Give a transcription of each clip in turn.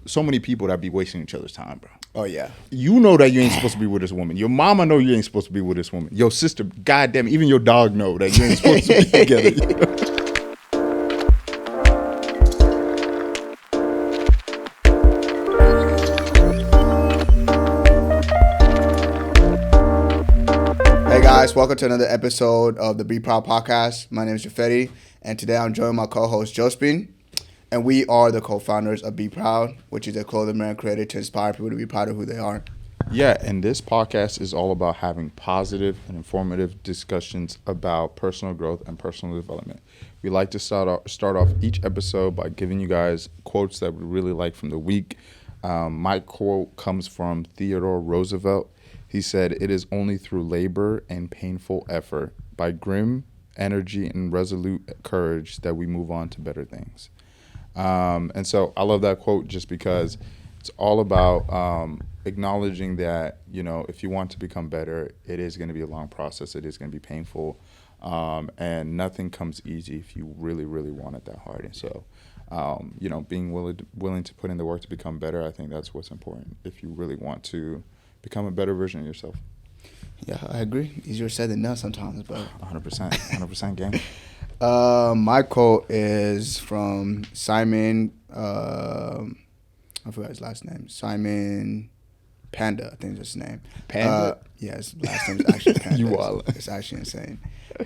so many people that be wasting each other's time, bro. Oh yeah. You know that you ain't supposed to be with this woman. Your mama know you ain't supposed to be with this woman. Your sister, goddamn, even your dog know that you ain't supposed to be together. You know? Hey guys, welcome to another episode of the Bproud podcast. My name is Japhety, and today I'm joined by my co-host Jospin, and we are the co-founders of Bproud, which is a clothing brand created to inspire people to be proud of who they are. Yeah, and this podcast is all about having positive and informative discussions about personal growth and personal development. We like to start off each episode by giving you guys quotes that we really like from the week. My quote comes from Theodore Roosevelt. He said, "It is only through labor and painful effort, by grim energy and resolute courage, that we move on to better things." And so I love that quote just because it's all about acknowledging that, you know, if you want to become better, it is going to be a long process. It is going to be painful. And nothing comes easy if you really, really want it that hard. And so, you know, being willing to put in the work to become better, I think that's what's important if you really want to become a better version of yourself. Yeah, I agree. Easier said than done sometimes, but 100% game. My quote is from Simon. I forgot his last name. Simon Panda, I think is his name. Panda? Yeah, his last name is actually Panda. You wild. It's actually insane.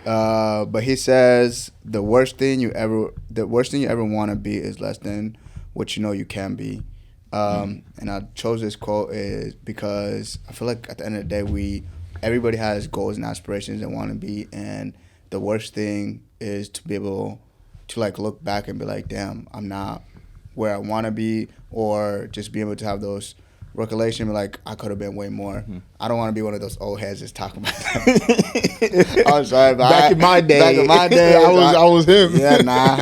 But he says the worst thing you ever want to be is less than what you know you can be. And I chose this quote is because I feel like at the end of the day, everybody has goals and aspirations they want to be, and the worst thing is to be able to like look back and be like, damn, I'm not where I want to be, or just be able to have those recollection, be like, I could have been way more. I don't want to be one of those old heads just talking about that. I'm sorry, but Back in my day, I was him. Yeah, nah.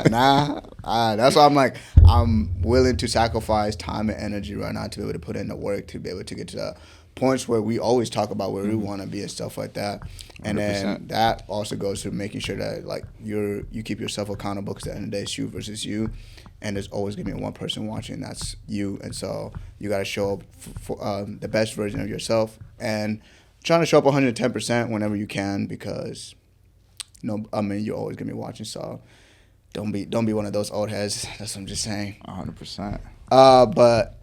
That's why I'm like, I'm willing to sacrifice time and energy right now to be able to put in the work to be able to get to the points where we always talk about where we want to be and stuff like that. And 100%. Then that also goes to making sure that like you keep yourself accountable, because at the end of the day, it's you versus you. And there's always going to be one person watching, and that's you. And so you got to show up for the best version of yourself, and trying to show up 110% whenever you can, because you're always going to be watching. So don't be one of those old heads. That's what I'm just saying. 100%. But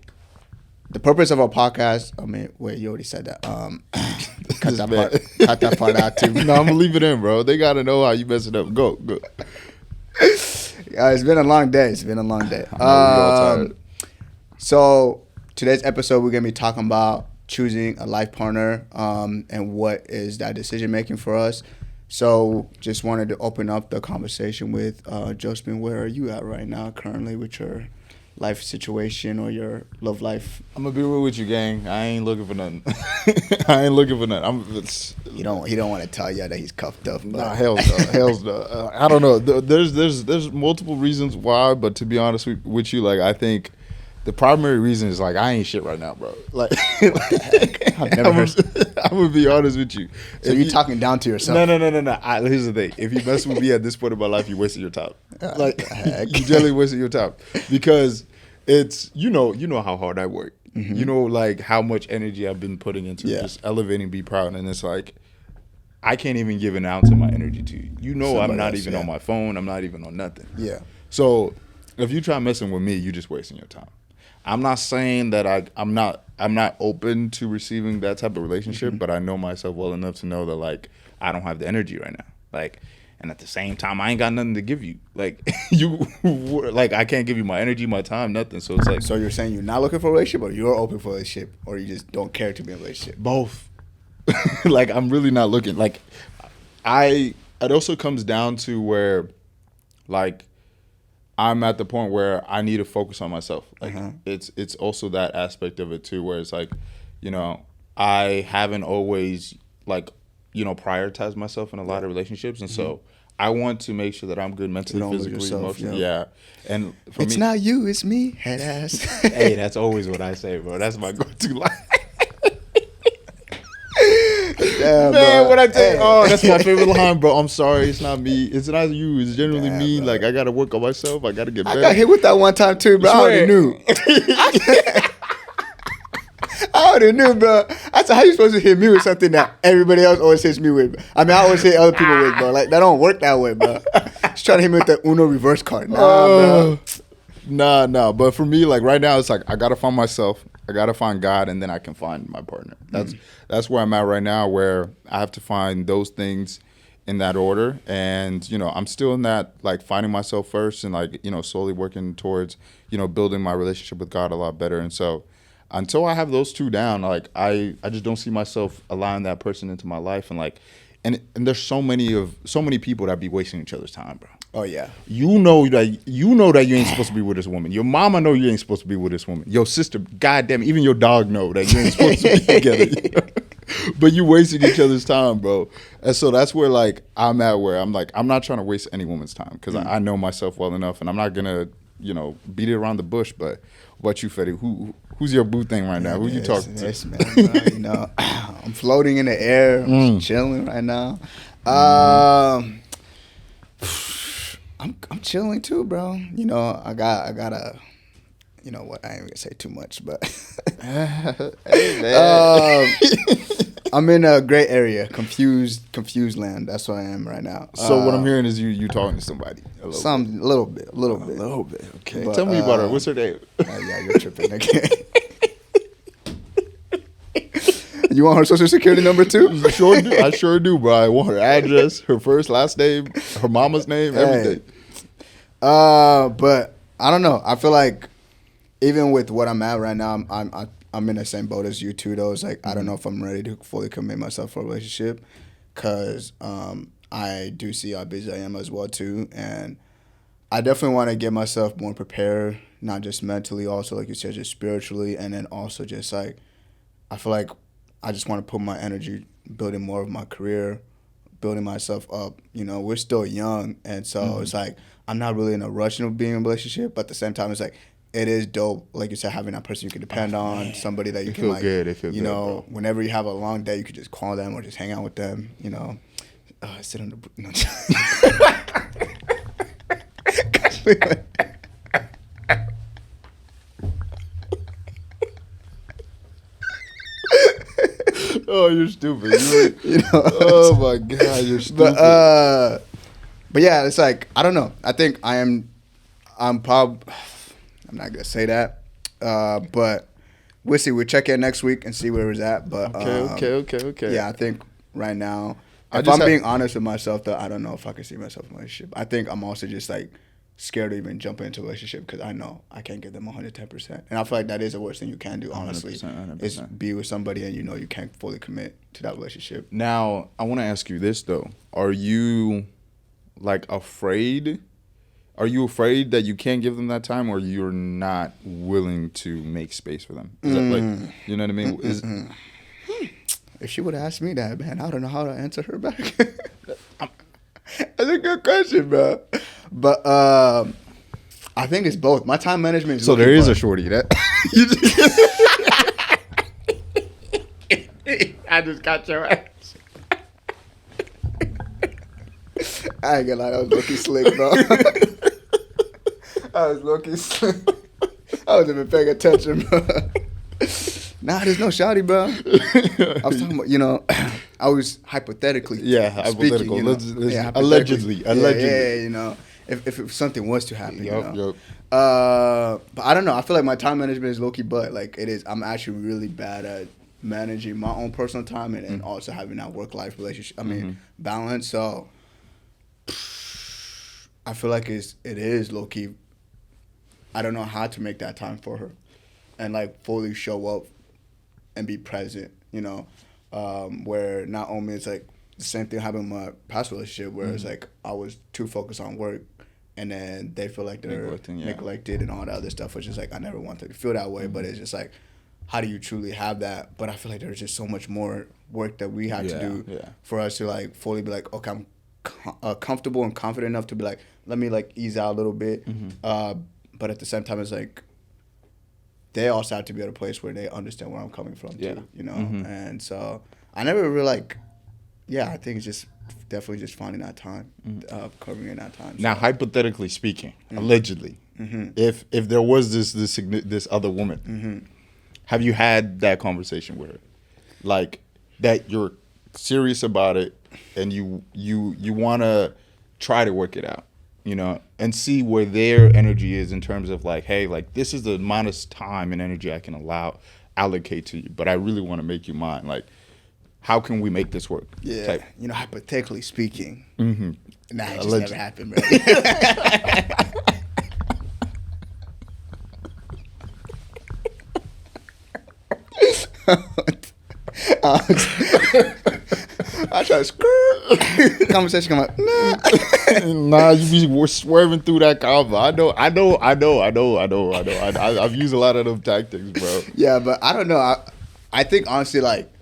the purpose of our podcast, wait, you already said that. Cut that part out too. No, I'm going to leave it in, bro. They got to know how you mess it up. Go. It's been a long day. So today's episode, we're going to be talking about choosing a life partner and what is that decision making for us. So just wanted to open up the conversation with Jospin. Where are you at right now currently with your life situation or your love life? I'm going to be real with you, gang. I ain't looking for nothing. He don't want to tell you that he's cuffed up. Nah, hell's no. I don't know. There's multiple reasons why, but to be honest with you, like, I think the primary reason is like I ain't shit right now, bro. Like, I've never heard. I'm gonna be honest with you. So you're talking down to yourself? No. Here's the thing: if you mess with me at this point in my life, you're wasting your time. Like, you generally wasting your time, because it's you know how hard I work. Mm-hmm. You know, like how much energy I've been putting into just elevating Bproud, and it's like I can't even give an ounce of my energy to you. You know, I'm not even on my phone. I'm not even on nothing. Yeah. So if you try messing with me, you're just wasting your time. I'm not saying that I'm not open to receiving that type of relationship, but I know myself well enough to know that like I don't have the energy right now. Like, and at the same time, I ain't got nothing to give you. Like like I can't give you my energy, my time, nothing. So it's like. So you're saying you're not looking for a relationship, or you're open for a relationship, or you just don't care to be in a relationship? Both. Like I'm really not looking. Like it also comes down to where, like, I'm at the point where I need to focus on myself. Like it's also that aspect of it too, where it's like, you know, I haven't always like, you know, prioritized myself in a lot of relationships, and so I want to make sure that I'm good mentally, physically, emotionally. Yeah. And for it's not you, it's me, head ass. Hey, that's always what I say, bro. That's my go-to line. Yeah, Man, bro. what I tell you, Hey. oh, that's my favorite line, bro. I'm sorry, it's not me. It's not you. It's generally Damn, me. bro. Like, I gotta work on myself. I gotta get I better. got hit with that one time too, bro. I already knew. I already knew, bro. I said, how you supposed to hit me with something that everybody else always hits me with? I mean, I always hit other people with, bro. Like, that don't work that way, bro. Just trying to hit me with the Uno reverse card. Nah, bro. Nah. But for me, like right now, it's like I gotta find myself. I gotta find God, and then I can find my partner. That's where I'm at right now, where I have to find those things in that order. And I'm still in that, like, finding myself first, and like slowly working towards building my relationship with God a lot better. And so until I have those two down, like I just don't see myself allowing that person into my life. And like and there's so many people that be wasting each other's time, bro. Oh, yeah. You know that you ain't supposed to be with this woman. Your mama know you ain't supposed to be with this woman. Your sister, goddamn, even your dog know that you ain't supposed to be together. But you wasting each other's time, bro. And so that's where, like, I'm at, where I'm like, I'm not trying to waste any woman's time, because I know myself well enough, and I'm not gonna beat it around the bush. But what you, Fetty? Who's your boo thing right now? Who you talking to? Man, bro, I'm floating in the air. I'm just chilling right now. I'm chilling too, bro. I got a. You know what? I ain't gonna say too much, but Hey, man. I'm in a gray area, confused land. That's what I am right now. So what I'm hearing is you talking to somebody. A little bit. Okay. But, Tell me about her. What's her name? Yeah, you're tripping again. You want her social security number too? I sure do, bro. I want her address, her first, last name, her mama's name, everything. But I don't know. I feel like even with what I'm at right now, I'm in the same boat as you too. Though it's like I don't know if I'm ready to fully commit myself for a relationship, because I do see how busy I am as well too, and I definitely want to get myself more prepared, not just mentally, also like you said, just spiritually, and then also just like I feel like I just want to put my energy building more of my career, building myself up. We're still young, and so it's like I'm not really in a rush of being in a relationship, but at the same time, it's like it is dope, like you said, having that person you can depend on, somebody that you can like, good. It feel good, bro. Whenever you have a long day, you could just call them or just hang out with them. Sit on the. No. Oh, you're stupid. Oh my God, you're stupid. But yeah, it's like I don't know. I think I'm not gonna say that, but we'll see. We'll check in next week and see where it's at. But Okay. Yeah, I think right now, if I'm being honest with myself, though, I don't know if I can see myself in a relationship. I think I'm also just like scared to even jump into a relationship, because I know I can't give them 110%, and I feel like that is the worst thing you can do. Honestly, 100%. is be with somebody and you can't fully commit to that relationship. Now, I want to ask you this though: are you like afraid? Are you afraid that you can't give them that time, or you're not willing to make space for them? Is that like, you know what I mean? If she would have asked me that, man, I don't know how to answer her back. That's a good question, bro. But I think it's both. My time management is So there is a shorty that I just got your ass. I ain't gonna lie, that was low-key slick, bro. I was low-key slick. I wasn't even paying attention, bro. Nah, there's no shawty, bro. I was talking about, I was hypothetically speaking, allegedly. Yeah, if something was to happen, But I don't know. I feel like my time management is low-key, but like it is. I'm actually really bad at managing my own personal time and then also having that work-life relationship. Balance. So I feel like it is low-key. I don't know how to make that time for her, and like fully show up and be present. Where not only it's like the same thing happened in my past relationship, where it's like I was too focused on work, and then they feel like they're neglected and all that other stuff, which is like I never wanted to feel that way, but it's just like, how do you truly have that? But I feel like there's just so much more work that we have to do for us to like fully be like, okay, I'm comfortable and confident enough to be like, let me like ease out a little bit. But at the same time, it's like they also have to be at a place where they understand where I'm coming from too, And so I never really like yeah, I think it's just definitely just finding that time, covering in that time. Now, hypothetically speaking, allegedly, if there was this other woman, have you had that conversation with her, like that you're serious about it and you want to try to work it out, and see where their energy is in terms of like, hey, like this is the amount of time and energy I can allocate to you, but I really want to make you mine. Like, how can we make this work? Yeah, type. Hypothetically speaking, nah, it just Alleged. never happened, bro. I try to skirt. Conversation come up. Nah. Nah, you be swerving through that convo. I know. I've used a lot of them tactics, bro. Yeah, but I don't know. I think honestly, like,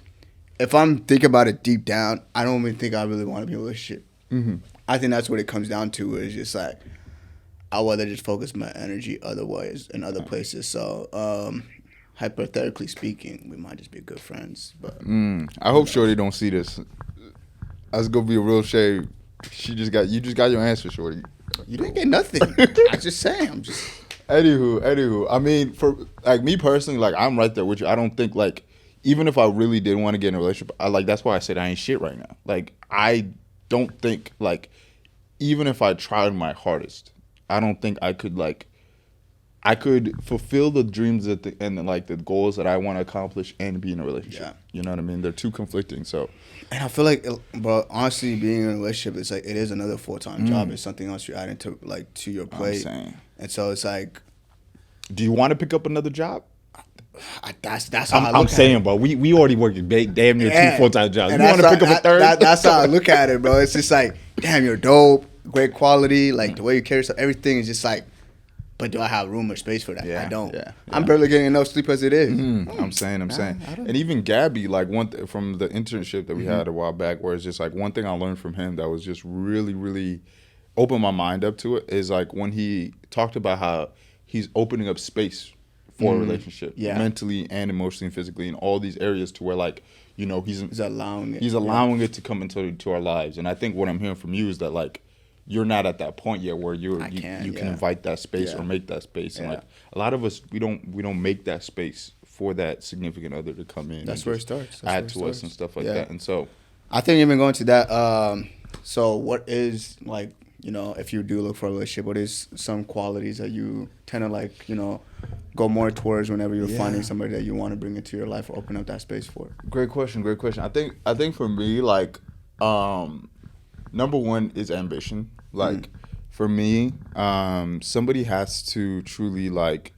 if I'm thinking about it deep down, I don't even think I really want to be in a relationship. I think that's what it comes down to. Is just like I rather just focus my energy otherwise in other places. So, hypothetically speaking, we might just be good friends. But I hope Shorty don't see this. That's gonna be a real shame. You just got your answer, Shorty. you didn't get nothing. I'm just saying. I'm just. Anywho. I mean, for like me personally, like I'm right there with you. I don't think like even if I really did want to get in a relationship, that's why I said I ain't shit right now. Like I don't think like even if I tried my hardest, I don't think I could fulfill the dreams and like the goals that I want to accomplish and be in a relationship. Yeah. You know what I mean? They're too conflicting. So, And I feel like, but honestly, being in a relationship, it's like it is another full-time job. It's something else you're adding to your plate. saying. And so it's like, do you want to pick up another job? that's how I look I'm at saying, it. bro, we already work damn near Yeah. two full-time jobs. And You want to that's pick up a third? That's how I look at it, bro. It's just like, damn, you're dope, great quality, like the way you carry yourself, everything is just like, but do I have room or space for that? Yeah, I don't. yeah. I'm barely getting enough sleep as it is. I'm saying. And even Gabby, like from the internship that we had a while back, where it's just like one thing I learned from him that was just really, really opened my mind up to it is like when he talked about how he's opening up space for a relationship, mentally and emotionally and physically in all these areas to where like, he's allowing it. He's allowing it to come into our lives. And I think what I'm hearing from you is that like, you're not at that point yet where you can invite that space or make that space, and like a lot of us we don't make that space for that significant other to come in. That's where it starts. Add to us and stuff like that. And so, I think even going to that. So what is like if you do look for a relationship, what is some qualities that you tend to like go more towards whenever you're finding somebody that you want to bring into your life or open up that space for? Great question. I think for me like number one is ambition. Like for me, somebody has to truly like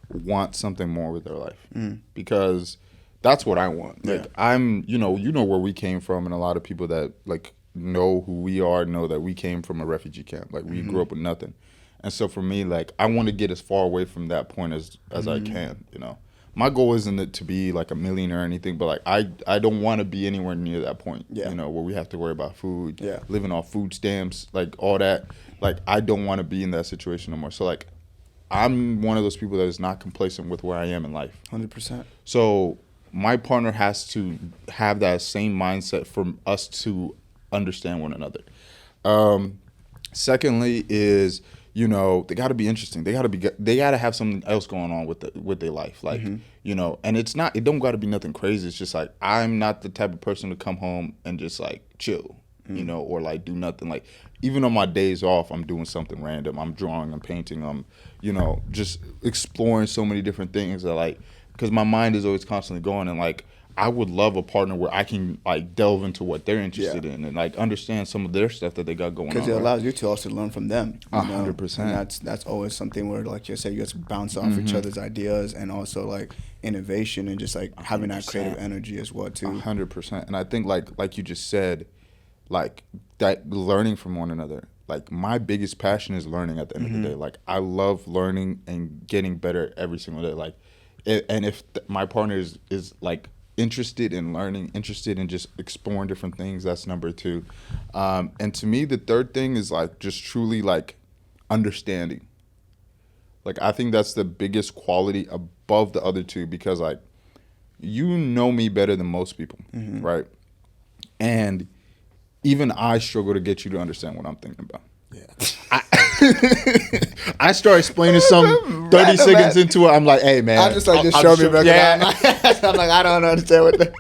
want something more with their life because that's what I want. Like I'm, where we came from, and a lot of people that like know who we are know that we came from a refugee camp. Like we grew up with nothing, and so for me, like I want to get as far away from that point as I can. My goal isn't to be like a millionaire or anything, but like I don't want to be anywhere near that point. Where we have to worry about food, living off food stamps, like all that. Like I don't want to be in that situation no more. So like I'm one of those people that is not complacent with where I am in life. 100%. So my partner has to have that same mindset for us to understand one another. Secondly is they got to be interesting. They got to have something else going on with their life, like and it don't got to be nothing crazy. It's just like I'm not the type of person to come home and just like chill, or like do nothing. Like even on my days off, I'm doing something random. I'm drawing, I'm painting, I'm just exploring so many different things that like because my mind is always constantly going, and like I would love a partner where I can like delve into what they're interested in and like understand some of their stuff that they got going on. Because it allows you to also learn from them. 100%. And that's always something where, like you said, you guys bounce off each other's ideas and also like innovation and just like having that creative energy as well too. 100%. And I think like you just said, like that learning from one another. Like my biggest passion is learning at the end of the day. Like I love learning and getting better every single day. Like, and if my partner is like interested in learning, interested in just exploring different things, that's number two. And to me, the third thing is like just truly like understanding. Like I think that's the biggest quality above the other two because like you know me better than most people, right? And even I struggle to get you to understand what I'm thinking about. Yeah. I start explaining some 30 seconds into it. I'm like, hey, man. I'm just like, just show me. Yeah. I'm like, I don't understand what the...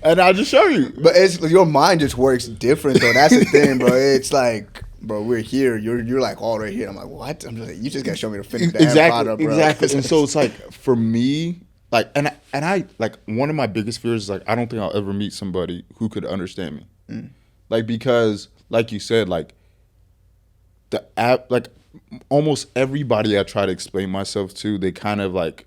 And I'll just show you. But it's your mind just works different, though. That's the thing, bro. It's like, bro, we're here. You're like all right here. I'm like, what? I'm just like, you just gotta show me the finished product, bro. Exactly. And so it's like, for me, like, and I like, one of my biggest fears is like, I don't think I'll ever meet somebody who could understand me. Like, because, like you said, like, the app, like, almost everybody I try to explain myself to, they kind of like,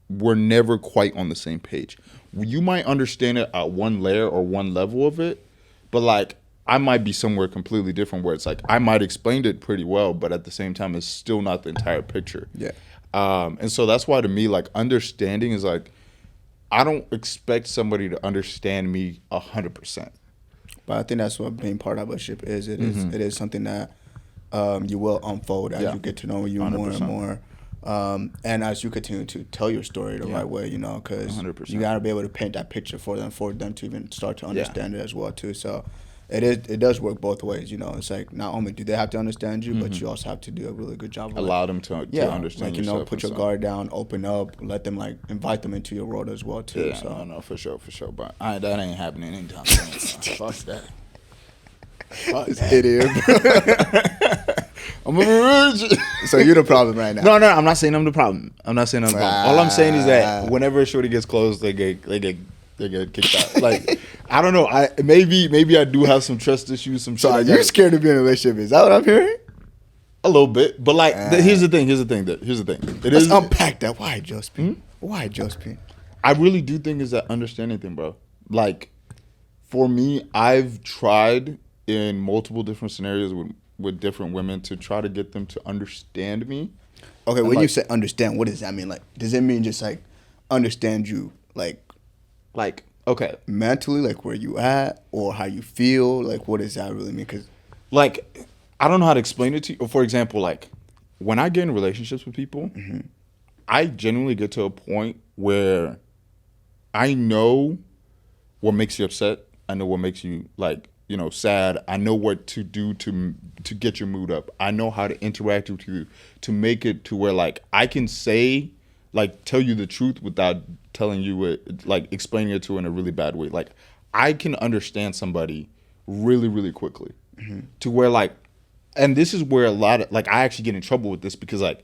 we're never quite on the same page. You might understand it at one layer or one level of it, but like, I might be somewhere completely different where it's like, I might explained it pretty well, but at the same time, it's still not the entire picture. Yeah. And so that's why to me, like, understanding is like, I don't expect somebody to understand me 100%. But I think that's what being part of a relationship is. It is something that you will unfold as you get to know you 100%. More and more. And as you continue to tell your story the right way, you know, because you got to be able to paint that picture for them to even start to understand it as well, too. So it does work both ways, you know. It's like, not only do they have to understand you, but you also have to do a really good job of allow them to understand, like, you know, put your guard down, open up, let them, like, invite them into your world as well, too. Yeah, so. no, for sure. But that ain't happening anytime soon. Fuck that. Idiot. I'm a virgin. So you're the problem right now. No, I'm not saying I'm the problem. All I'm saying is that whenever a shorty gets close, they get kicked out. Like, I don't know. Maybe I do have some trust issues. Some so shit. You're scared to be in a relationship? Is that what I'm hearing? A little bit, but like, here's the thing. Let's unpack that. Why, Jospin? Why, Jospin? I really do think it's that understanding thing, bro. Like, for me, I've tried in multiple different scenarios with different women to try to get them to understand me. Okay, when you say understand, what does that mean? Like, does it mean just like understand you, like okay, mentally, like where you at or how you feel? Like, what does that really mean? Because, like, I don't know how to explain it to you. For example, like, when I get in relationships with people, I genuinely get to a point where I know what makes you upset. I know what makes you, like, you know, sad. I know what to do to get your mood up. I know how to interact with you to make it to where, like, I can say, like, tell you the truth without telling you it, like, explaining it to in a really bad way. Like, I can understand somebody really, really quickly to where, like, and this is where a lot of, like, I actually get in trouble with this because, like,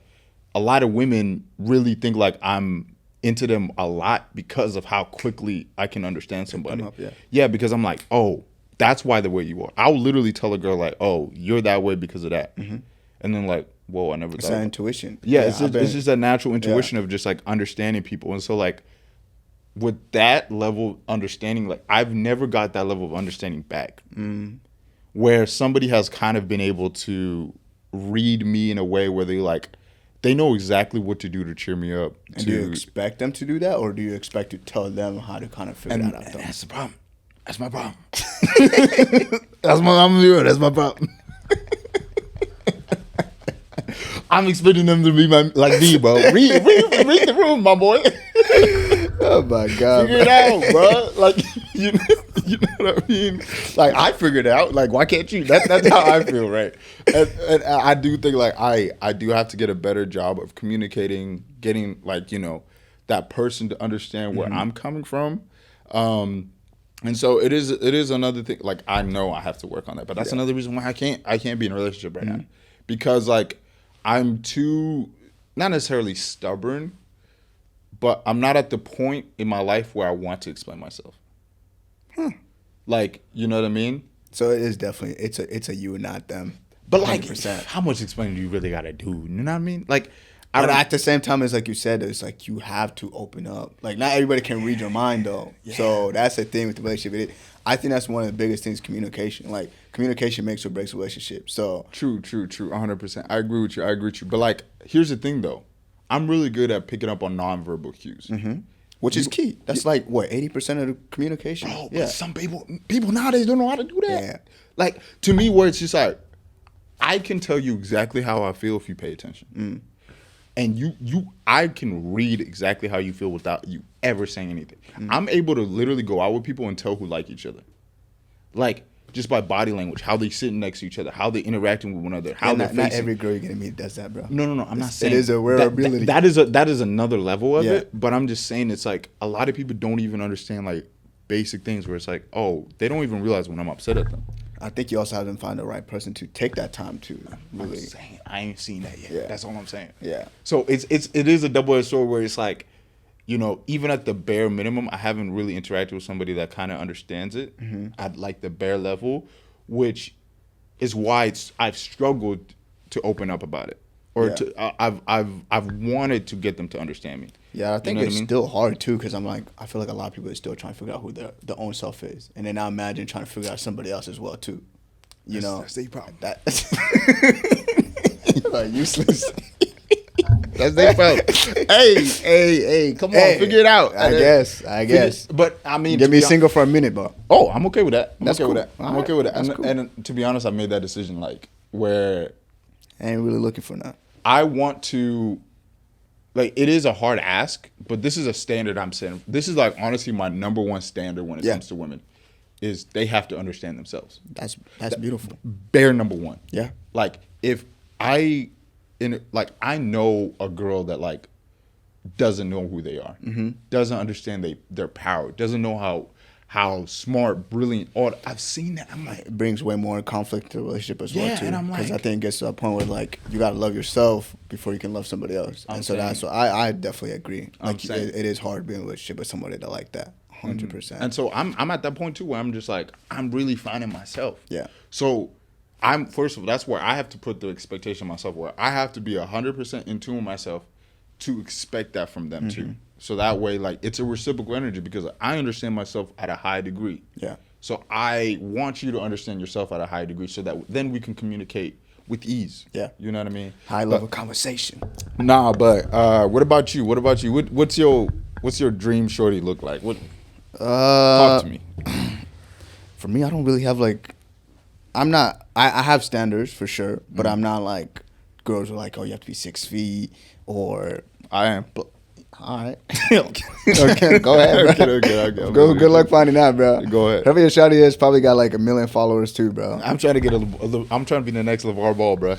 a lot of women really think, like, I'm into them a lot because of how quickly I can understand somebody. Yeah, because I'm like, oh, that's why the way you are. I'll literally tell a girl, like, oh, you're that way because of that. And then, like, whoa, I never thought. It's that intuition. Yeah, it's just that natural intuition of just, like, understanding people. And so, like, with that level of understanding, like, I've never got that level of understanding back. Where somebody has kind of been able to read me in a way where they know exactly what to do to cheer me up. And do you expect them to do that, or do you expect to tell them how to kind of figure that out? That's the problem. That's my problem. That's my problem. I'm expecting them to be like me, bro. Read the room, my boy. Oh my God. Figure it out, bro. Like, you know what I mean? Like, I figured it out. Like, why can't you? That's how I feel, right? And I do think, like, I do have to get a better job of communicating, getting, like, you know, that person to understand where I'm coming from. And so it is another thing. Like, I know I have to work on that, but that's another reason why I can't be in a relationship right now, because, like, I'm too, not necessarily stubborn, but I'm not at the point in my life where I want to explain myself. Like, you know what I mean? So it is definitely, it's a you and not them. But, like, how much explaining do you really got to do? You know what I mean? Like, but at the same time, it's like you said, it's like you have to open up. Like, not everybody can read your mind, though. Yeah. So that's the thing with the relationship. I think that's one of the biggest things, communication. Like, communication makes or breaks a relationship. So True. 100%. I agree with you. But, like, here's the thing, though. I'm really good at picking up on nonverbal cues. Which is key. That's like, what, 80% of the communication? Oh, but some people nowadays don't know how to do that. Yeah. Like, to me, where it's just like, I can tell you exactly how I feel if you pay attention. And I can read exactly how you feel without you ever saying anything. I'm able to literally go out with people and tell who like each other. Like, just by body language, how they sitting next to each other, how they interacting with one another, how they're not facing. every girl you're gonna meet does that, bro. No. I'm not saying it is a rare ability. That is another level of it. But I'm just saying it's like a lot of people don't even understand like basic things where it's like, oh, they don't even realize when I'm upset at them. I think you also haven't found the right person to take that time to really. I'm saying, I ain't seen that yet. Yeah. That's all I'm saying. Yeah. So it is a double-edged sword where it's like, you know, even at the bare minimum, I haven't really interacted with somebody that kind of understands it at like the bare level, which is why I've struggled to open up about it, or I've wanted to get them to understand me. Yeah, I think You know it's what I mean? still hard too, because I'm like, I feel like a lot of people are still trying to figure out who their own self is, and then I imagine trying to figure out somebody else as well too. You know, that's their problem. That like useless. That's their fault. Hey, come on, figure it out. I guess. But I mean, Get me single for a minute, bro. Oh, I'm okay with that. That's cool. I'm okay with that. And to be honest, I made that decision like where I ain't really looking for that. I want to, like, it is a hard ask, but this is a standard I'm setting. This is like honestly my number one standard when it comes to women, is they have to understand themselves. That's beautiful. Bare number one. Yeah. Like if I know a girl that like doesn't know who they are, doesn't understand their power, doesn't know how smart, brilliant, all I've seen that. I'm like, it brings way more conflict to the relationship as well too. And I'm like, because I think it gets to a point where like you gotta love yourself before you can love somebody else. I definitely agree. Like it is hard being in a relationship with somebody that like that, 100%. And so I'm at that point too where I'm just like, I'm really finding myself. Yeah. So I'm first of all, that's where I have to put the expectation on myself, where I have to be 100% in tune with myself to expect that from them too. So that way, like, it's a reciprocal energy because I understand myself at a high degree. Yeah. So I want you to understand yourself at a high degree so that then we can communicate with ease. Yeah. You know what I mean? High level conversation. Nah, but what about you? What's your dream shorty look like? Talk to me. For me, I don't really have like, I have standards for sure, but I'm not like girls are like, oh, you have to be 6 feet or I am. All right. Okay, go ahead, bro. Okay. Good luck finding out, bro. Go ahead. Whoever your shawty is probably got like 1 million followers too, bro. I'm trying to get I'm trying to be the next LeVar Ball, bro.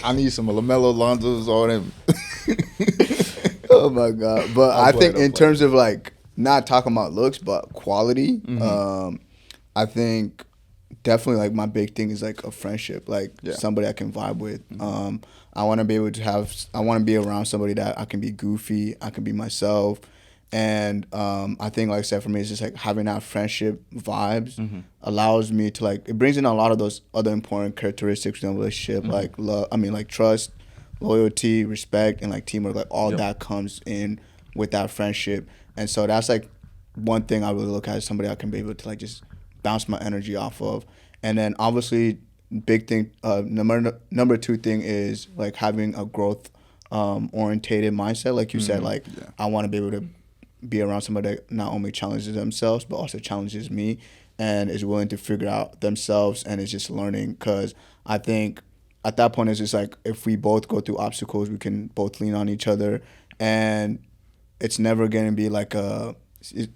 I need some LaMelo, Lonzo's, all them. Oh my god! But I think in terms of like not talking about looks, but quality, I think definitely like my big thing is like a friendship, like somebody I can vibe with. I want to be able to I want to be around somebody that I can be goofy, I can be myself. And I think, like I said, for me, it's just like having that friendship vibes allows me to like, it brings in a lot of those other important characteristics in a relationship, like like trust, loyalty, respect, and like teamwork, like all that comes in with that friendship. And so that's like one thing I really look at as somebody I can be able to like just bounce my energy off of. And then obviously, big thing, number 2 thing is like having a growth orientated mindset. Like you said, like I want to be able to be around somebody that not only challenges themselves but also challenges me and is willing to figure out themselves and is just learning. Because I think at that point it's just like if we both go through obstacles, we can both lean on each other, and it's never going to be like our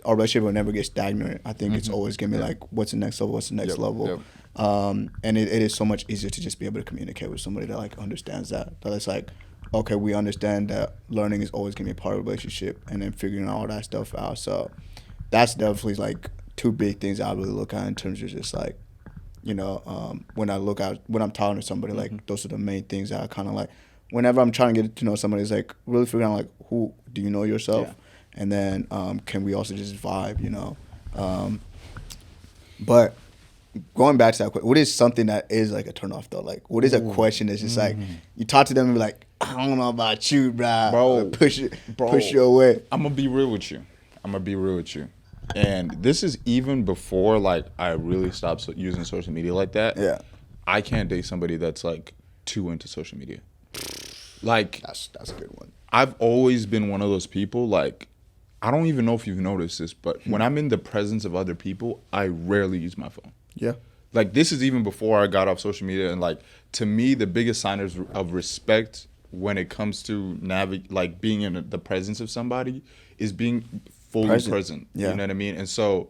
relationship will never get stagnant. I think it's always going to be like, what's the next level? What's the next level? And it is so much easier to just be able to communicate with somebody that like understands that it's like, okay, we understand that learning is always going to be a part of a relationship, and then figuring all that stuff out. So that's definitely like 2 big things I really look at in terms of just like, you know, when I'm talking to somebody, like those are the main things that I kind of like, whenever I'm trying to get to know somebody, is like really figuring out like, who do you know yourself? And then can we also just vibe, you know? But going back to that, what is something that is like a turnoff though? Like, what is a question that's just like, you talk to them and be like, I don't know about you, bro. Push you away. I'm gonna be real with you. And this is even before like I really stopped using social media like that. Yeah. I can't date somebody that's like too into social media. Like that's a good one. I've always been one of those people, like, I don't even know if you've noticed this, but when I'm in the presence of other people, I rarely use my phone. Yeah. Like, this is even before I got off social media. And, like, to me, the biggest sign of respect when it comes to being in the presence of somebody is being fully present. Yeah. You know what I mean? And so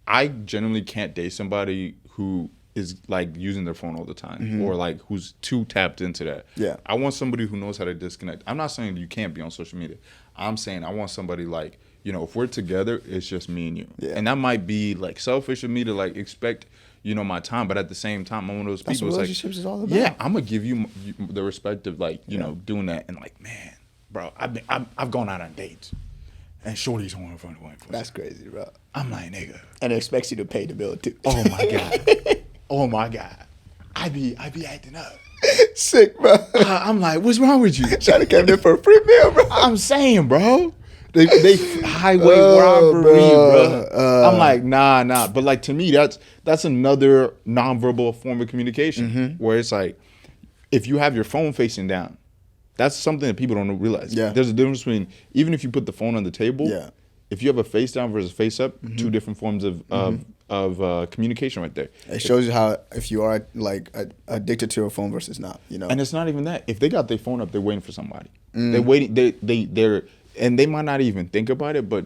I generally can't date somebody who is like using their phone all the time or like who's too tapped into that. Yeah. I want somebody who knows how to disconnect. I'm not saying you can't be on social media. I'm saying I want somebody like, you know, if we're together, it's just me and you. Yeah. And that might be like selfish of me to like expect, you know, my time, but at the same time, I'm one of those That's people. what It's relationships like, is all about. yeah, I'm gonna give you the respect of like, you know, doing that and like, man, bro, I've gone out on dates, and shorty's on in front of That's crazy, bro. I'm like, nigga, And it expects you to pay the bill too. oh my god, oh my god, I be acting up. Sick, bro. I'm like, what's wrong with you? Trying to come in for a free meal, bro. I'm saying, bro. They highway Oh, robbery, bro. bro. I'm like, nah. But like to me, that's another nonverbal form of communication where it's like, if you have your phone facing down, that's something that people don't realize. Yeah. There's a difference between even if you put the phone on the table. Yeah. If you have a face down versus face up, two different forms of communication right there. It shows you how if you are like addicted to your phone versus not, you know. And it's not even that. If they got their phone up, they're waiting for somebody. They're waiting. They're and they might not even think about it, but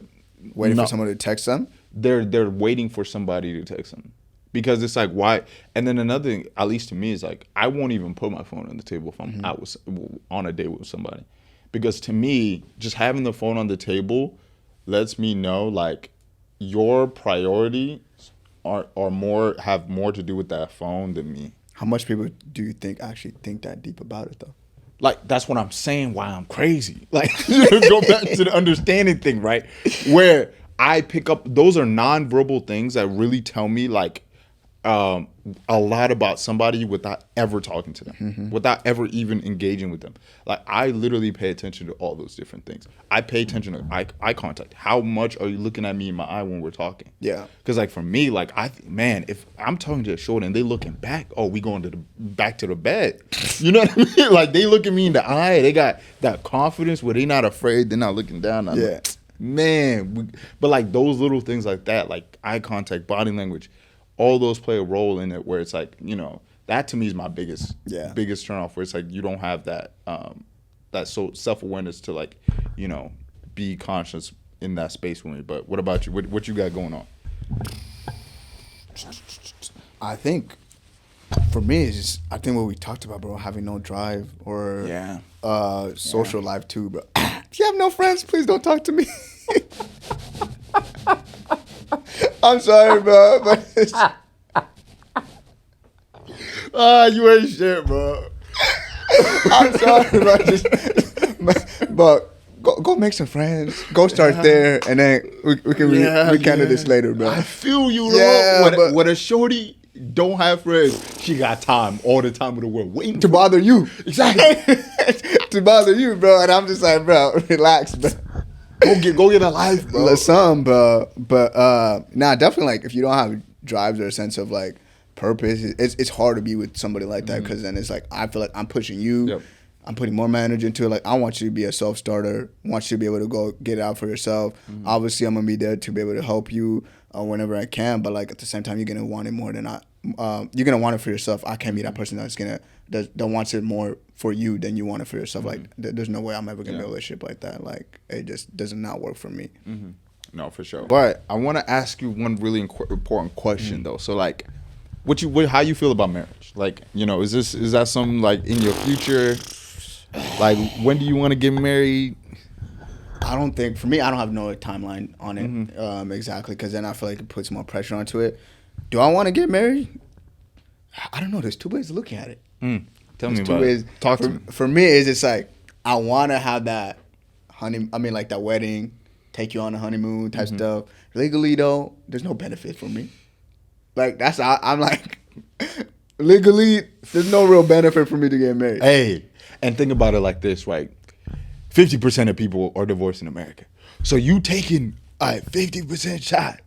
Waiting for someone to text them. They're waiting for somebody to text them because it's like why. And then another thing, at least to me, is like I won't even put my phone on the table if I'm out on a date with somebody, because to me, just having the phone on the table lets me know like your priorities are more have more to do with that phone than me. How much people do you think actually think that deep about it though? Like, that's what I'm saying, why I'm crazy. Like, go back to the understanding thing, right? Where I pick up, those are nonverbal things that really tell me, like, a lot about somebody without ever talking to them, without ever even engaging with them. Like, I literally pay attention to all those different things. I pay attention to eye contact. How much are you looking at me in my eye when we're talking? Yeah. Because, like, for me, like, man, if I'm talking to a shorty and they looking back, oh, we going to back to the bed. You know what I mean? Like, they looking me in the eye. They got that confidence where they not afraid. They're not looking down. I'm like, man. But, like, those little things like that, like eye contact, body language, all those play a role in it where it's like, you know, that to me is my biggest turn off, where it's like you don't have that self-awareness to, like, you know, be conscious in that space with me. But what about you? What you got going on? I think for me, it's just, I think what we talked about, bro, having no drive or social life too, bro. If you have no friends, please don't talk to me. I'm sorry, bro, but it's... You ain't shit, bro. I'm sorry, bro. But go make some friends. Go start there, and then we can rekindle this later, bro. I feel you, bro. Yeah, when a shorty don't have friends, she got time, all the time in the world, waiting to bother you. Exactly. To bother you, bro. And I'm just like, bro, relax, bro. Go get a life, bro. Some, bro. But definitely, like, if you don't have drives or a sense of like purpose, it's hard to be with somebody like that, because then it's like I feel like I'm pushing you. Yep. I'm putting more energy into it. Like, I want you to be a self-starter. I want you to be able to go get it out for yourself. Obviously, I'm gonna be there to be able to help you whenever I can. But like at the same time, you're gonna want it more than you're gonna want it for yourself. I can't be that person that wants it more for you than you want it for yourself. Like, there's no way I'm ever gonna be in a relationship like that. Like, it just does not work for me. No, for sure. But I want to ask you one really important question though. So like, how you feel about marriage? Like, you know, is that something like in your future? Like, when do you want to get married? I don't think, for me, I don't have no timeline on it exactly, because then I feel like it puts more pressure onto it. Do I want to get married? I don't know. There's two ways of looking at it. Tell me about it. Talk to me. For me, it's just like, I want to have that like that wedding, take you on a honeymoon type stuff. Legally, though, there's no benefit for me. Like, I'm like, legally, there's no real benefit for me to get married. Hey, and think about it like this, right? 50% of people are divorced in America. So you taking a 50% shot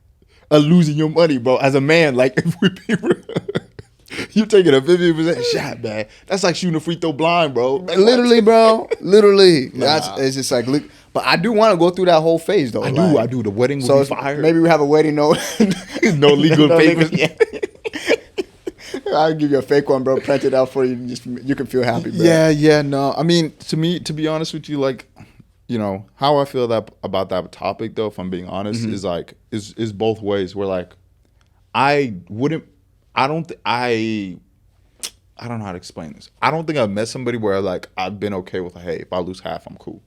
of losing your money, bro, as a man. Like, if we be real, you taking a 50% shot, man. That's like shooting a free throw blind, bro. Literally, bro. Literally. It's just like, but I do want to go through that whole phase, though. I do. The wedding will be fire. Maybe we have a wedding, no legal papers. I'll give you a fake one, bro. Print it out for you. You can feel happy, bro. Yeah. No, I mean, to be honest with you, like, you know, how I feel about that topic, though, if I'm being honest, is like is both ways. Where like, I I don't know how to explain this. I don't think I've met somebody where like I've been okay with like, hey, if I lose half, I'm cool,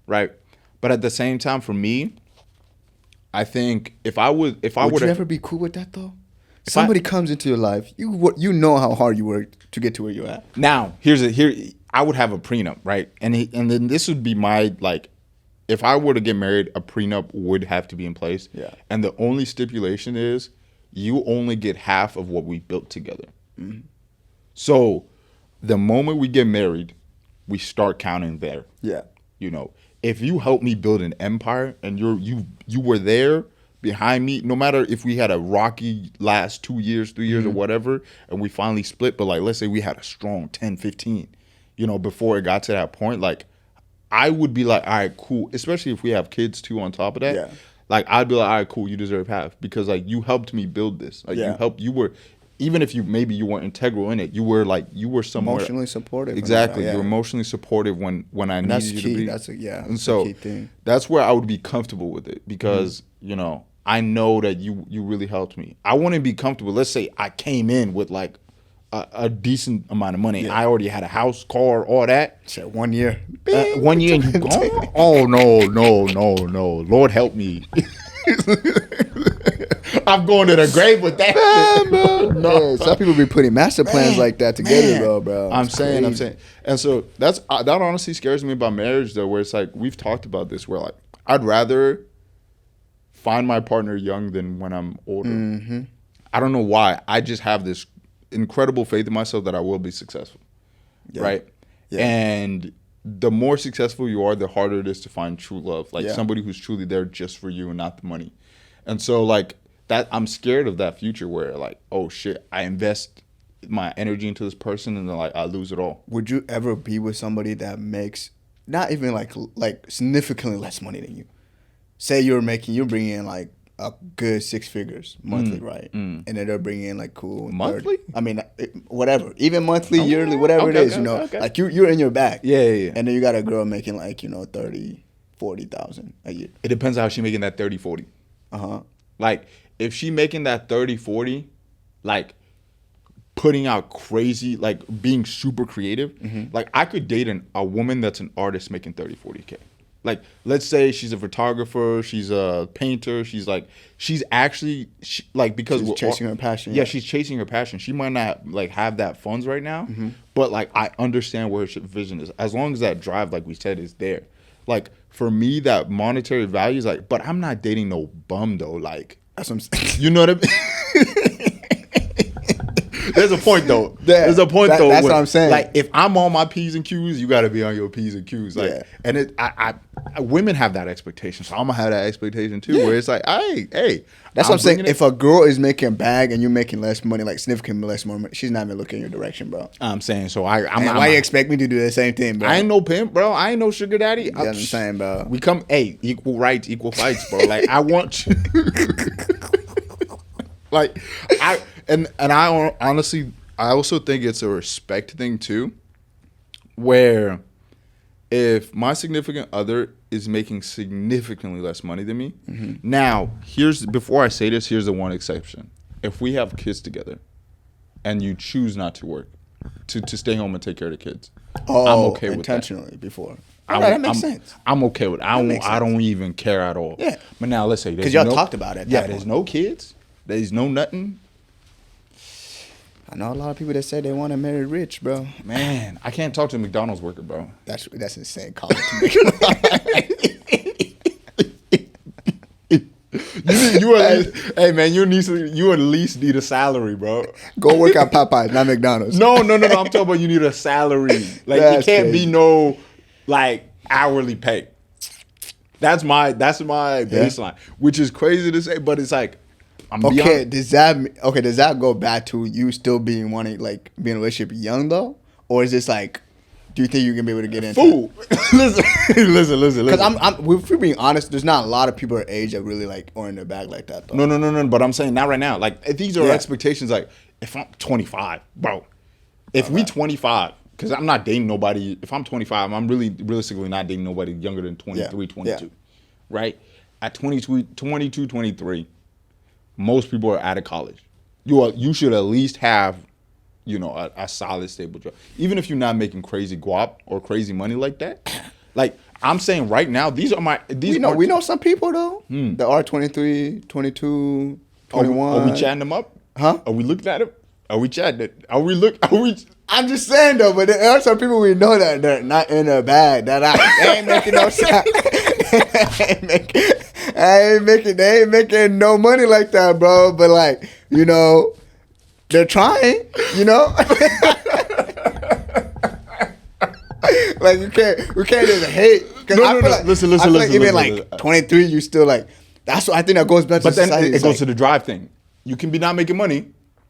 right? But at the same time, for me, I think if I would you ever be cool with that though? Somebody comes into your life, you know how hard you worked to get to where you're at. Now, I would have a prenup, right? And then this would be my like, if I were to get married, a prenup would have to be in place. Yeah. And the only stipulation is you only get half of what we built together. Mm-hmm. So the moment we get married, we start counting there. Yeah. You know, if you help me build an empire and you were there behind me, no matter if we had a rocky last 2 years, 3 years or whatever, and we finally split, but like, let's say we had a strong 10, 15, you know, before it got to that point, like I would be like, all right, cool. Especially if we have kids too on top of that. Yeah. Like I'd be like, all right, cool, you deserve half because like you helped me build this. Like you were, even if you weren't integral in it, you were somewhere emotionally supportive. Exactly, you're emotionally supportive when I needed you to be. That's and so a key thing. That's where I would be comfortable with it because you know I know that you really helped me. I wouldn't be comfortable. Let's say I came in with like a decent amount of money. Yeah. I already had a house, car, all that. Shit, 1 year. 1 year and you gone? Oh no! Lord help me. I'm going to the grave with that. No. Yeah, some people be putting master plans like that together, bro. I'm saying. And so that honestly scares me about marriage, though, where it's like we've talked about this, where like I'd rather find my partner young than when I'm older. Mm-hmm. I don't know why. I just have this incredible faith in myself that I will be successful, right? Yeah. And the more successful you are, the harder it is to find true love, like somebody who's truly there just for you and not the money. And so like that, I'm scared of that future where like, oh shit, I invest my energy into this person and then like I lose it all. Would you ever be with somebody that makes not even like significantly less money than you? Say you're bringing in like a good 6 figures monthly, right? And then they're bringing in like cool monthly. 30, I mean, whatever, even monthly, yearly, whatever it is, you know, like you're in your bag. Yeah. And then you got a girl making like 30,000-40,000 a year. It depends on how she making that 30-40. Like if she making that 30-40, like putting out crazy, like being super creative, like I could date a woman that's an artist making 30-40K. Like, let's say she's a photographer, she's a painter, she's actually because she's chasing her passion. Yeah, she's chasing her passion. She might not like have that funds right now, but like I understand where her vision is. As long as that drive, like we said, is there. Like for me, that monetary value is like, but I'm not dating no bum though. Like that's what I'm saying. You know what I mean? There's a point though. There's a point though. That's what I'm saying. Like if I'm on my P's and Q's, you got to be on your P's and Q's. Like, and women have that expectation, so I'm gonna have that expectation too. Where it's like, hey, that's what I'm saying. If a girl is making a bag and you're making less money, like significantly less money, she's not even looking in your direction, bro. I'm saying so. Why you expect me to do the same thing, bro? I ain't no pimp, bro. I ain't no sugar daddy. You know what I'm saying, bro. We come, equal rights, equal fights, bro. Like I want you. Like I honestly, I also think it's a respect thing too, where if my significant other is making significantly less money than me, now before I say this, here's the one exception. If we have kids together and you choose not to work, to stay home and take care of the kids, I'm okay with that. Intentionally before. That makes sense. I'm okay with it. I don't even care at all. Yeah. But now let's say because y'all talked about it. There's no kids. There's no nothing. I know a lot of people that say they want to marry rich, bro. Man, I can't talk to a McDonald's worker, bro. That's insane. Call it hey man, you at least need a salary, bro. Go work at Popeyes, not McDonald's. No. I'm talking about you need a salary. Like it can't be no like hourly pay. That's my baseline, which is crazy to say, but it's like. Does that go back to you still being in a relationship young though, or is this like, do you think you're gonna be able to get into? Fool, listen. Because if we're being honest, there's not a lot of people our age that really like are in their bag like that though. No. But I'm saying not right now. Like these are expectations. Like if I'm 25, bro, if we 25, because I'm not dating nobody. If I'm 25, I'm really realistically not dating nobody younger than 23, 22, right? At 22, 23. Most people are out of college. You should at least have, a solid, stable job. Even if you're not making crazy guap or crazy money like that. Like, I'm saying right now, we know some people, though, that are 23, 22, 21. Are we chatting them up? Huh? Are we looking at them? Are we chatting it? I'm just saying, though, but there are some people we know that they're not in a bag, that they ain't making no shot. They ain't making no money like that, bro. But, like, they're trying, Like, we can't just hate. No. Listen. Even like 23, you still like. That's what I think that goes back to. But then society. it goes to the drive thing. You can be not making money,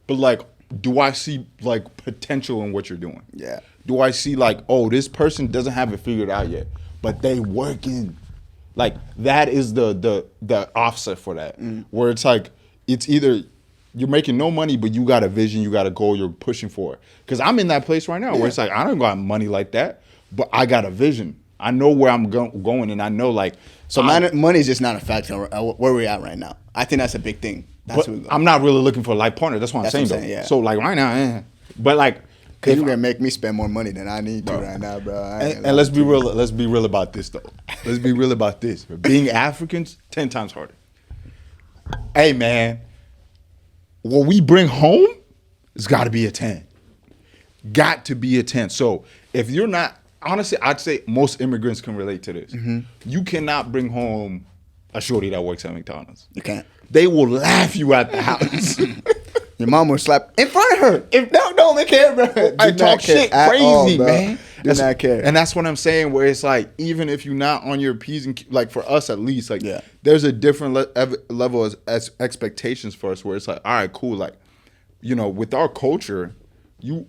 but like, do I see like potential in what you're doing? Yeah. Do I see like, oh, this person doesn't have it figured out yet, but they working. Like that is the offset for that, where it's like it's either you're making no money, but you got a vision, you got a goal, you're pushing for it. Because I'm in that place right now where it's like I don't got money like that, but I got a vision. I know where I'm going, and I know like. So money is just not a factor where we're at right now. I think that's a big thing. But I'm not really looking for a life partner. That's what I'm saying, though. Yeah. So like right now, but like, because you're gonna make me spend more money than I need to right now, bro. And let's be real. Let's be real about this, though. Let's be real about this. Being Africans, 10 times harder. Hey, man, what we bring home has got to be a 10. Got to be a 10. So if you're not, honestly, I'd say most immigrants can relate to this. You cannot bring home a shorty that works at McDonald's. You can't. They will laugh you at the house. Your mom will slap in front of her. If don't they care, bro. I talk shit crazy, man. Do not care. And that's what I'm saying, where it's like, even if you're not on your P's and Q's, like for us at least, like there's a different level of expectations for us, where it's like, all right, cool. Like, with our culture, you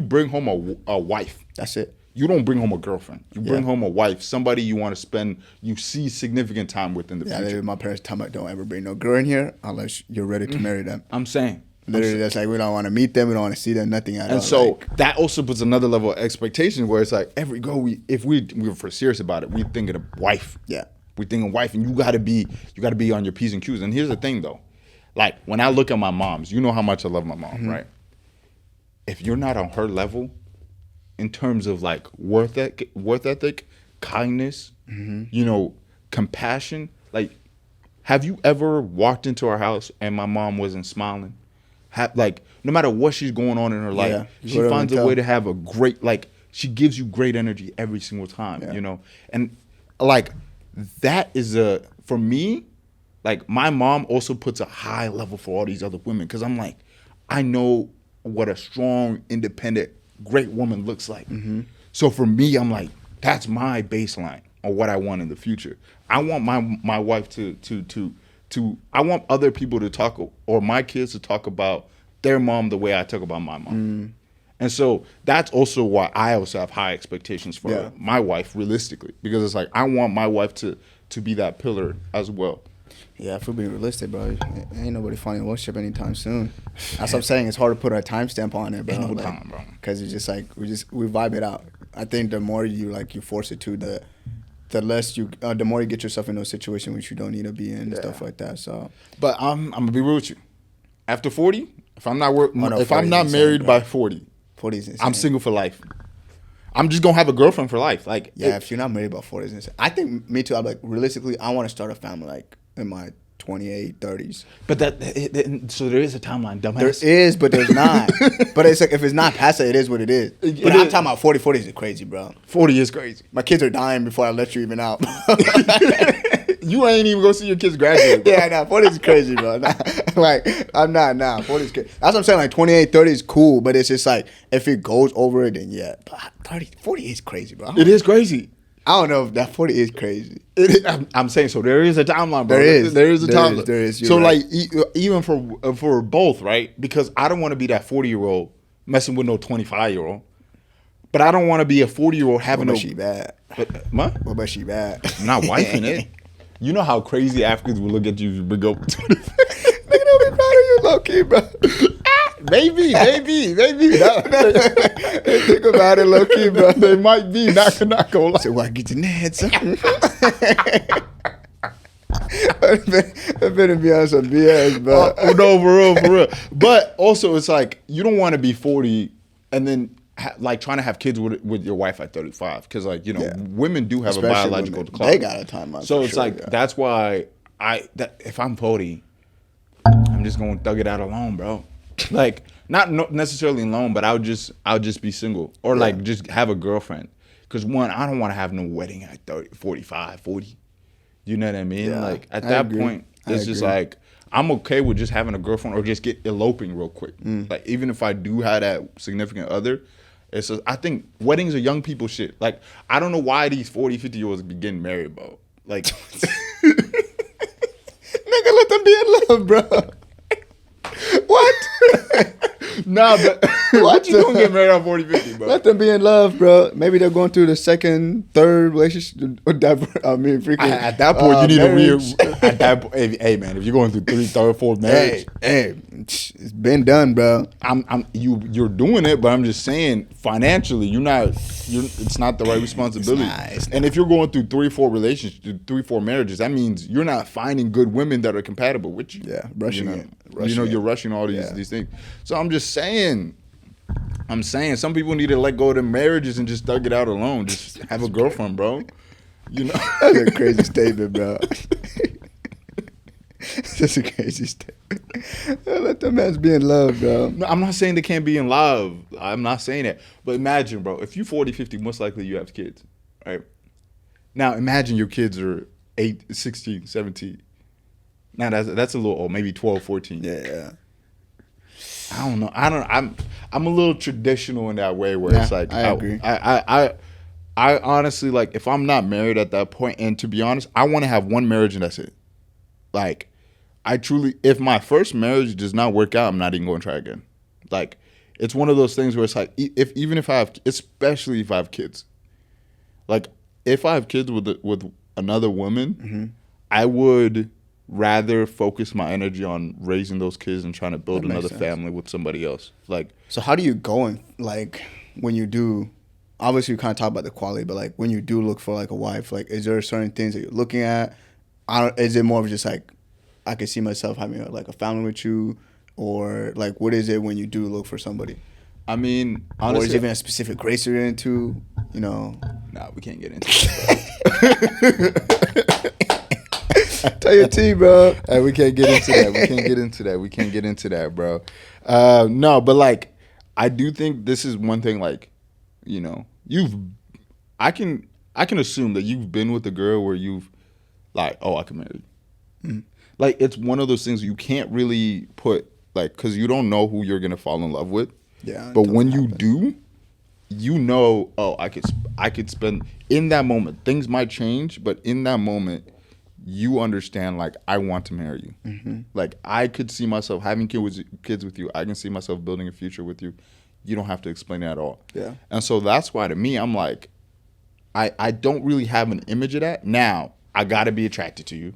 bring home a wife. That's it. You don't bring home a girlfriend. You bring home a wife, somebody you want to spend, you see significant time with in the future. Yeah, my parents tell me, don't ever bring no girl in here unless you're ready to marry them. I'm saying. Literally, that's like, we don't want to meet them, we don't want to see them, nothing at all. And so that also puts another level of expectation where it's like, every girl, if we're serious about it, we thinking of wife. Yeah. We thinking wife, and you gotta be on your P's and Q's. And here's the thing, though. Like, when I look at my moms, you know how much I love my mom, right? If you're not on her level, in terms of like worth ethic, kindness, compassion. Like, have you ever walked into our house and my mom wasn't smiling? Like, no matter what she's going on in her life, she finds a way to have a great, like, she gives you great energy every single time, And like, that is for me, like, my mom also puts a high level for all these other women, because I'm like, I know what a strong, independent, great woman looks like. So for me, I'm like, that's my baseline on what I want in the future. I want my wife to I want other people to talk, or my kids to talk about their mom the way I talk about my mom. And so that's also why I also have high expectations for my wife, realistically, because it's like, I want my wife to be that pillar as well. Yeah, if we're being realistic, bro, ain't nobody finding worship anytime soon. That's what I'm saying. It's hard to put a timestamp on it, bro. Ain't no time, bro. Because it's just like we vibe it out. I think the more you force it to, the less the more you get yourself in those situations which you don't need to be in and stuff like that. So, but I'm gonna be real with you. After 40, if I'm not married by 40, 40 is insane. I'm single for life. I'm just gonna have a girlfriend for life. Like, if you're not married by 40, is insane. I think me too. I'm like, realistically, I want to start a family like in my 28, 30s. But so there is a timeline, dumbass. There is, but there's not. But it's like, if it's not past that, it is what it is. But I'm talking about 40. 40 is crazy, bro. 40 is crazy. My kids are dying before I let you even out. You ain't even gonna see your kids graduate, bro. Yeah, nah, 40 is crazy, bro. Like, I'm not now. 40 is crazy. That's what I'm saying. Like, 28, 30 is cool, but it's just like, if it goes over it, then yeah. But 40 is crazy, bro. It is crazy. I don't know if that 40 is crazy. I'm saying, so there is a timeline, bro. There is a timeline. There is. So right. Like, even for both, right? Because I don't want to be that 40-year-old messing with no 25-year-old, but I don't want to be a 40-year-old having no. She bad. What about she bad? I'm not wifing it. You know how crazy Africans will look at you if you bring up 25. Nigga, don't be proud of you, low key, bro. Maybe. Think about it, low key, bro. They might be, not gonna lie. So why get your nads? I'm finna be on some BS, bro. No, for real. But also, it's like you don't want to be 40 and then like trying to have kids with your wife at 35, because like women do have Especially a biological women. clock. They got a timeline. So for it's sure, like yeah. that's why if I'm 40, I'm just gonna thug it out alone, bro. Like not necessarily alone, but I'll just be single or like just have a girlfriend. Because one, I don't want to have no wedding at 30, 45, 40. You know what I mean? Yeah, like at I that agree. point, it's just agree. like I'm okay with just having a girlfriend or just get eloping real quick. Like even if I do have that significant other, it's just, I think weddings are young people shit. Like I don't know why these 40, 50-year-olds be getting married, bro. Like Nigga, let them be in love, bro. What? nah, but what you gonna get married at 40, 50, bro? Let them be in love, bro. Maybe they're going through the second, third relationship. I mean, freaking. At that point, you need marriage. at that point, hey man, if you're going through 3, 3rd, 4th marriage, Hey, it's been done, bro. you're doing it, but I'm just saying financially, it's not the right responsibility. It's not. And if you're going through 3, 4 relationships, 3, 4 marriages, that means you're not finding good women that are compatible with you. Yeah, rushing you know? it. Rushing You're it. rushing all these Yeah. these things. So I'm just saying. Some people need to let go of their marriages and just thug it out alone. Just have a girlfriend, bro. You know, That's a crazy statement, bro. That's a crazy statement. Let them mans be in love, bro. No, I'm not saying they can't be in love. I'm not saying that. But imagine, bro, if you 40, 50, most likely you have kids, right? Now imagine your kids are 8, 16, 17. Now that's a little old, maybe 12, 14. Yeah. I don't know. I'm a little traditional in that way where Yeah, it's like I agree. I honestly, like, if I'm not married at that point, and to be honest, I want to have one marriage and that's it. Like, I truly, if my first marriage does not work out, I'm not even going to try again. Like, it's one of those things where it's like, even if I have, especially if I have kids, like, if I have kids with another woman, I would rather focus my energy on raising those kids and trying to build That makes another sense. family with somebody else. Like, So how do you go in, like, when you do, obviously you kind of talk about the quality, but like when you do look for like a wife, like is there certain things that you're looking at? Is it more of just like, I could see myself having like a family with you, or like what is it when you do look for somebody? I mean, Or honestly, is it even a specific race you're into? You know? nah, we can't get into it. Tell your T, bro. Hey, we can't get into that. We can't get into that, bro. No, but like, I do think this is one thing. Like, you know, I can assume that you've been with a girl where you've like, oh, I can marry you. Like, it's one of those things you can't really put, like, because you don't know who you're gonna fall in love with. Yeah. But when you do, you know, oh, I could spend in that moment. Things might change, but in that moment, you understand, like, I want to marry you. Like, I could see myself having kids with you. I can see myself building a future with you. You don't have to explain it at all. Yeah. And so that's why, to me, I'm like, I don't really have an image of that. Now, I got to be attracted to you.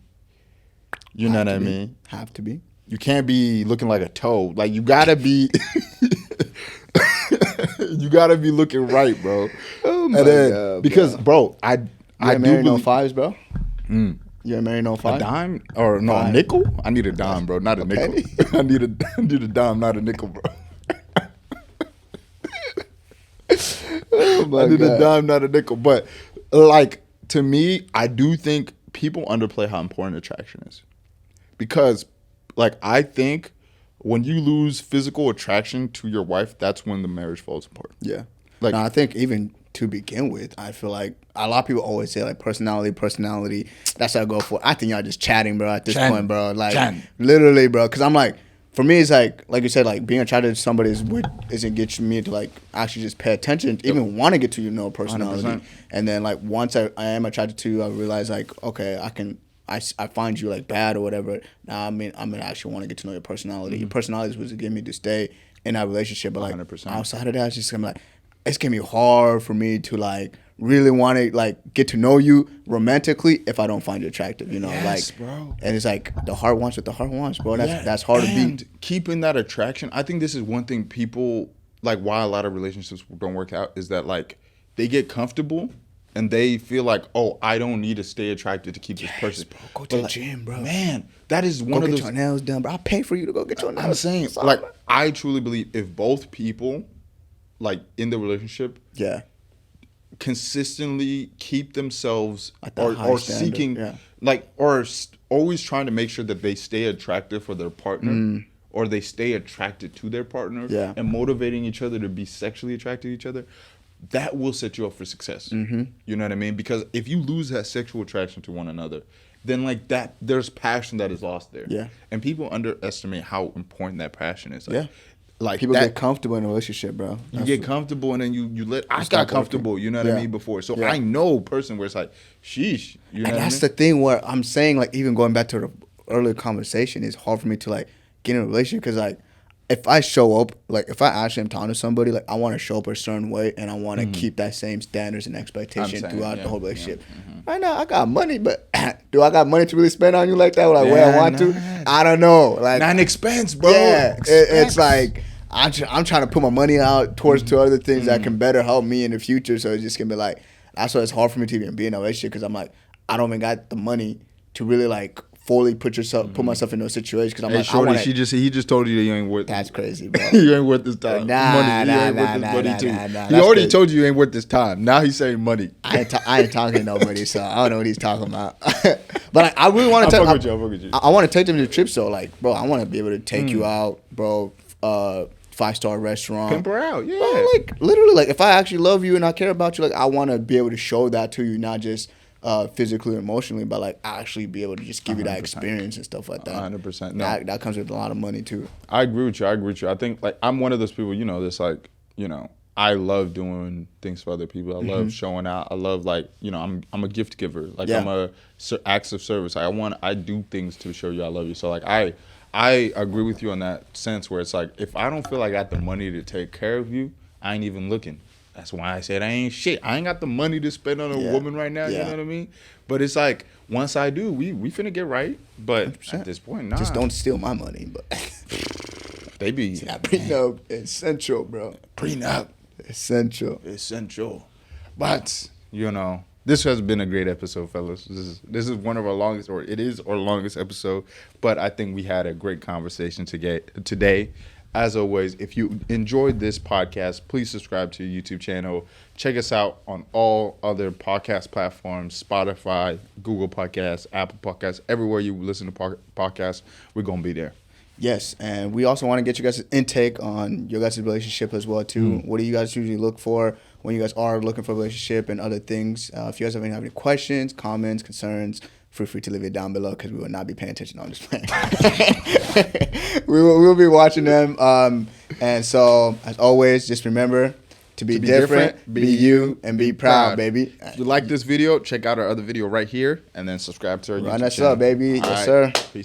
You know what I mean? Have to be. You can't be looking like a toad. Like, you got to be... you got to be looking right, bro. Oh my and then, God, because, bro, I You do ain't married no believe... fives, bro? You ain't married no A five? dime or no, a Five. nickel? I need a dime, bro, not a nickel. penny? I need a dime, not a nickel, bro. Oh my I need God. a dime, not a nickel. But like, to me, I do think people underplay how important attraction is, because like, I think when you lose physical attraction to your wife, that's when the marriage falls apart. Yeah. Like- No, I think even to begin with, I feel like a lot of people always say like personality. That's what I go for. I think y'all just chatting, bro, at this Chatting. point, bro. Like, Chatting. literally, bro. Because I'm like, for me, it's like you said, like being attracted to somebody isn't get me to like actually just pay attention, even want to get to know personality. 100%. And then like once I am attracted to you, I realize like, okay, I find you like bad or whatever. Now I'm gonna actually want to get to know your personality. Your personality is what's getting me to stay in that relationship. But like 100%. outside of that, it's just gonna be like, it's gonna be hard for me to like really want to like get to know you romantically if I don't find you attractive. You know, Yes, like, bro. and it's like the heart wants what the heart wants, bro. That's hard to and beat. keeping that attraction, I think this is one thing people, like, why a lot of relationships don't work out is that, like, they get comfortable and they feel like, oh, I don't need to stay attracted to keep this person. Bro, go to the gym, bro. Man, that is one Go of get those. your nails done, bro. I'll pay for you to go get your nails. I'm saying, like, I truly believe if both people, like, in the relationship, yeah, consistently keep themselves At that high or standard, seeking, yeah. like, or always trying to make sure that they stay attractive for their partner, or they stay attracted to their partner, Yeah. and motivating each other to be sexually attracted to each other, that will set you up for success. Mm-hmm. You know what I mean? Because if you lose that sexual attraction to one another, then like that, there's passion that is lost there. Yeah. And people underestimate how important that passion is. Like, Yeah. Like people that, get comfortable in a relationship, bro. you get comfortable and then you let. I stop got comfortable. You know what I Yeah. mean? Before, so Yeah. I know a person where it's like, sheesh. You know And what that's I mean? the thing where I'm saying, like, even going back to the earlier conversation, it's hard for me to like get in a relationship because like if I show up, like if I actually am talking to somebody, like I want to show up a certain way and I want to keep that same standards and expectation saying, throughout yeah, the whole relationship. yeah, Right now, I got money, but do I got money to really spend on you like that? Like where I Yeah, want to? nah. I don't know. Like Not an expense, bro. yeah, it's Expense. like I'm trying to put my money out towards to other things that can better help me in the future. So it's just gonna be like that's why it's hard for me to even be in a relationship because I'm like I don't even got the money to really like fully put myself in those situations because I'm Hey, like shorty, I wanna, he just told you that you ain't worth. that's crazy, bro. You ain't worth this time. Nah, money. You nah, ain't nah, worth this nah, money nah, too. nah, nah, He that's already crazy. told you you ain't worth this time. Now he's saying money. I ain't talking to nobody, so I don't know what he's talking about. But like, I really want I to fuck with you. I fuck with you. I want to take them to trips though. Like, bro, I want to be able to take you out, bro. 5-star restaurant. Pimp her out, yeah. Bro, like literally, like if I actually love you and I care about you, like I want to be able to show that to you, not just physically or emotionally, but like actually be able to just give you that 100%. experience and stuff like that. 100%. No, That comes with a lot of money too. I agree with you. I think like I'm one of those people, that's like, I love doing things for other people. I love showing out. I love like, I'm a gift giver. Like Yeah. I'm a acts of service. I do things to show you I love you. So like I agree with you on that sense where it's like if I don't feel like I got the money to take care of you, I ain't even looking. That's why I said I ain't shit. I ain't got the money to spend on a Yeah. woman right now. You Yeah. know what I mean? But it's like once I do, we finna get right. But 100%. at this point, nah. Just don't steal my money, but They be prenup essential, bro. prenup. Essential. But this has been a great episode, fellas. This is one of our longest, or it is our longest episode. But I think we had a great conversation today. As always, if you enjoyed this podcast, please subscribe to the YouTube channel. Check us out on all other podcast platforms: Spotify, Google Podcasts, Apple Podcasts, everywhere you listen to podcasts. We're gonna be there. Yes, and we also want to get you guys' intake on your guys' relationship as well too. What do you guys usually look for when you guys are looking for a relationship and other things? If you guys have any questions, comments, concerns, feel free to leave it down below because we will not be paying attention on this plan. we'll be watching them. And so, as always, just remember to be different, be you, and be proud, baby. If you like this video, check out our other video right here, and then subscribe to our YouTube Run us channel. up, baby. All Yes, right. sir. Peace.